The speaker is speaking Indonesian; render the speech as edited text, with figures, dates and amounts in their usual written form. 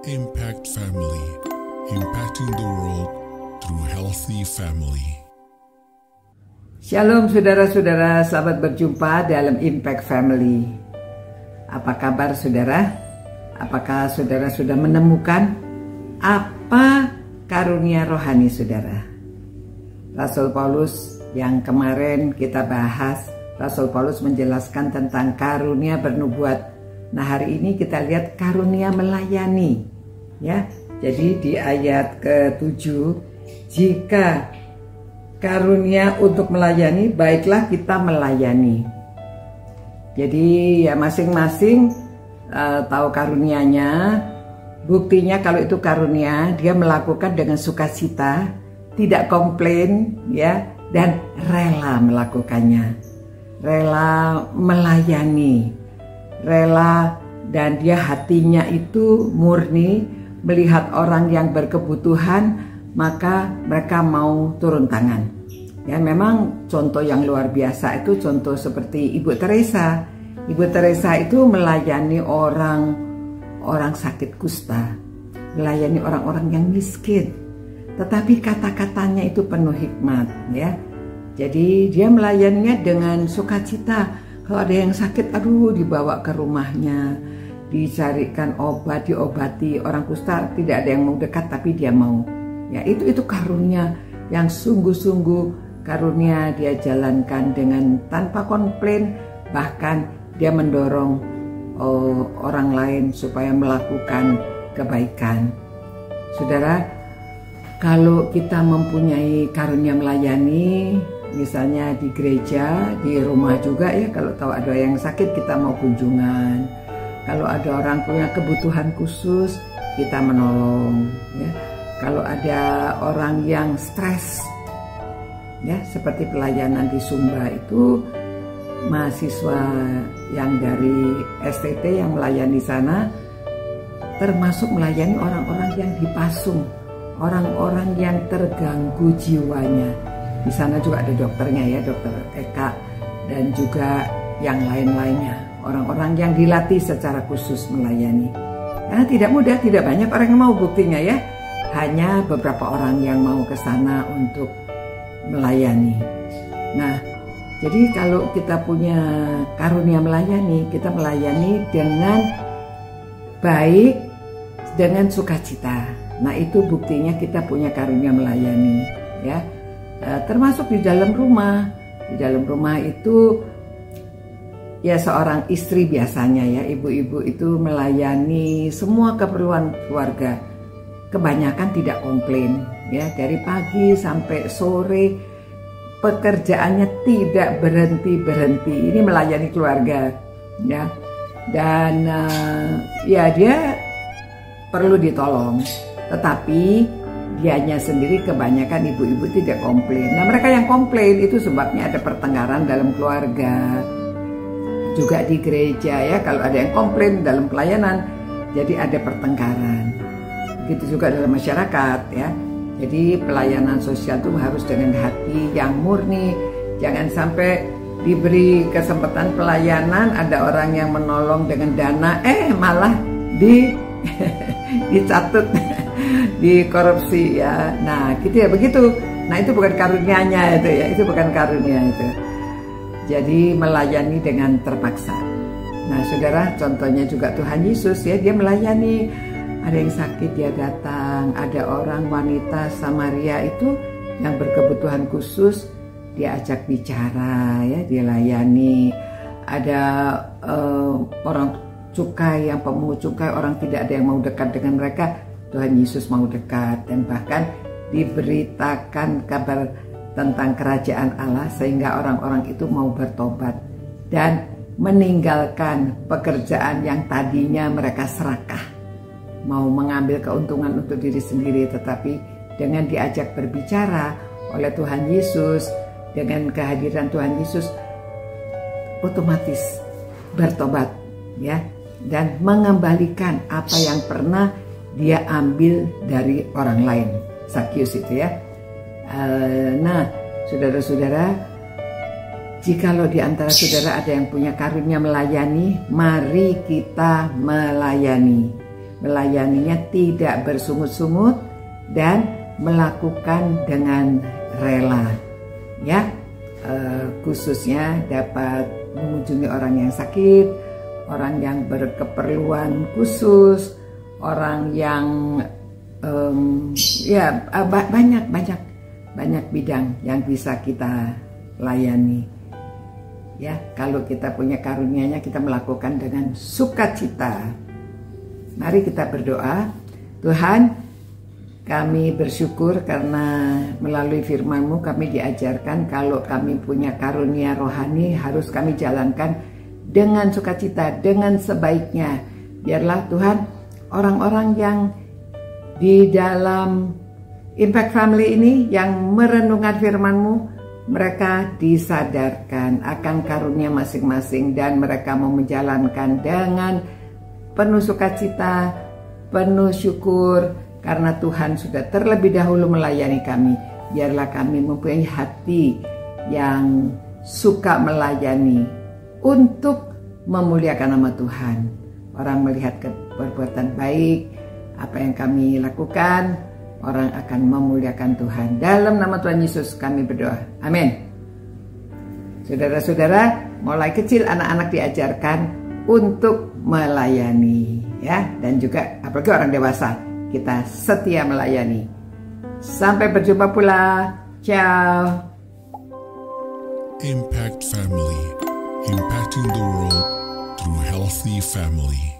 Impact Family, impacting the world through healthy family. Shalom saudara-saudara, selamat berjumpa dalam Impact Family. Apa kabar saudara? Apakah saudara sudah menemukan apa karunia rohani saudara? Rasul Paulus yang kemarin kita bahas, Rasul Paulus menjelaskan tentang karunia bernubuat. Nah, hari ini kita lihat karunia melayani, ya. Jadi di ayat ke-7, jika karunia untuk melayani, baiklah kita melayani. Jadi ya masing-masing tahu karunianya. Buktinya kalau itu karunia, dia melakukan dengan sukacita, tidak komplain, ya, dan rela melakukannya, rela melayani. Rela, dan dia hatinya itu murni melihat orang yang berkebutuhan, maka mereka mau turun tangan. Ya, memang contoh yang luar biasa itu contoh seperti Ibu Teresa. Ibu Teresa itu melayani orang sakit kusta, melayani orang-orang yang miskin. Tetapi kata-katanya itu penuh hikmat, ya. Jadi dia melayaninya dengan sukacita. Kalau ada yang sakit, aduh, dibawa ke rumahnya, dicarikan obat, diobati. Orang kusta tidak ada yang mau dekat, tapi dia mau. Ya, itu karunia yang sungguh-sungguh karunia dia jalankan dengan tanpa komplain, bahkan dia mendorong orang lain supaya melakukan kebaikan. Saudara, kalau kita mempunyai karunia melayani, misalnya di gereja, di rumah juga, ya, kalau tahu ada yang sakit kita mau kunjungan. Kalau ada orang punya kebutuhan khusus, kita menolong, ya. Kalau ada orang yang stres, ya, seperti pelayanan di Sumba itu, mahasiswa yang dari STT yang melayani sana, termasuk melayani orang-orang yang dipasung, orang-orang yang terganggu jiwanya. Di sana juga ada dokternya, ya, dokter Eka, dan juga yang lain-lainnya, orang-orang yang dilatih secara khusus melayani. Karena tidak mudah, tidak banyak orang yang mau, buktinya, ya, hanya beberapa orang yang mau ke sana untuk melayani. Nah, jadi kalau kita punya karunia melayani, kita melayani dengan baik, dengan sukacita. Nah, itu buktinya kita punya karunia melayani, ya. Termasuk di dalam rumah. Di dalam rumah itu, ya, seorang istri biasanya, ya, ibu-ibu itu melayani semua keperluan keluarga. Kebanyakan tidak komplain, ya, dari pagi sampai sore pekerjaannya tidak berhenti-berhenti. Ini melayani keluarga, ya. Dan ya, dia perlu ditolong, tetapi dianya sendiri kebanyakan ibu-ibu tidak komplain. Nah, mereka yang komplain itu sebabnya ada pertengkaran dalam keluarga. Juga di gereja, ya, kalau ada yang komplain dalam pelayanan, jadi ada pertengkaran. Begitu juga dalam masyarakat, ya. Jadi pelayanan sosial itu harus dengan hati yang murni. Jangan sampai diberi kesempatan pelayanan, ada orang yang menolong dengan dana, malah dicatut, dikorupsi, ya. Nah, gitu, ya, begitu. Nah, itu bukan karunianya itu, ya. Itu bukan karunia itu. Jadi melayani dengan terpaksa. Nah, saudara, contohnya juga Tuhan Yesus, ya, dia melayani. Ada yang sakit dia datang, ada orang wanita Samaria itu yang berkebutuhan khusus dia ajak bicara, ya, dia layani. Ada orang cukai yang pemungut cukai, orang tidak ada yang mau dekat dengan mereka, Tuhan Yesus mau dekat, dan bahkan diberitakan kabar tentang kerajaan Allah sehingga orang-orang itu mau bertobat dan meninggalkan pekerjaan yang tadinya mereka serakah, mau mengambil keuntungan untuk diri sendiri, tetapi dengan diajak berbicara oleh Tuhan Yesus, dengan kehadiran Tuhan Yesus, otomatis bertobat, ya, dan mengembalikan apa yang pernah dia ambil dari orang lain. Zakius itu, ya. Nah, saudara-saudara, jikalau di antara saudara ada yang punya karunia melayani, mari kita melayani. melayaninya tidak bersungut-sungut dan melakukan dengan rela, ya. Khususnya dapat mengunjungi orang yang sakit, orang yang berkeperluan khusus, orang yang banyak bidang yang bisa kita layani. Ya, kalau kita punya karunia-Nya, kita melakukan dengan sukacita. Mari kita berdoa. Tuhan, kami bersyukur karena melalui firman-Mu kami diajarkan kalau kami punya karunia rohani harus kami jalankan dengan sukacita, dengan sebaiknya. Biarlah Tuhan, orang-orang yang di dalam Impact Family ini yang merenungkan firman-Mu, mereka disadarkan akan karunia masing-masing dan mereka mau menjalankan dengan penuh sukacita, penuh syukur karena Tuhan sudah terlebih dahulu melayani kami. Biarlah kami mempunyai hati yang suka melayani untuk memuliakan nama Tuhan. Orang melihat perbuatan baik apa yang kami lakukan, orang akan memuliakan Tuhan. Dalam nama Tuhan Yesus kami berdoa. Amin. Saudara-saudara, mulai kecil anak-anak diajarkan untuk melayani, ya, dan juga apalagi orang dewasa, kita setia melayani. Sampai berjumpa pula. Ciao. Impact Family, impacting the world through healthy family.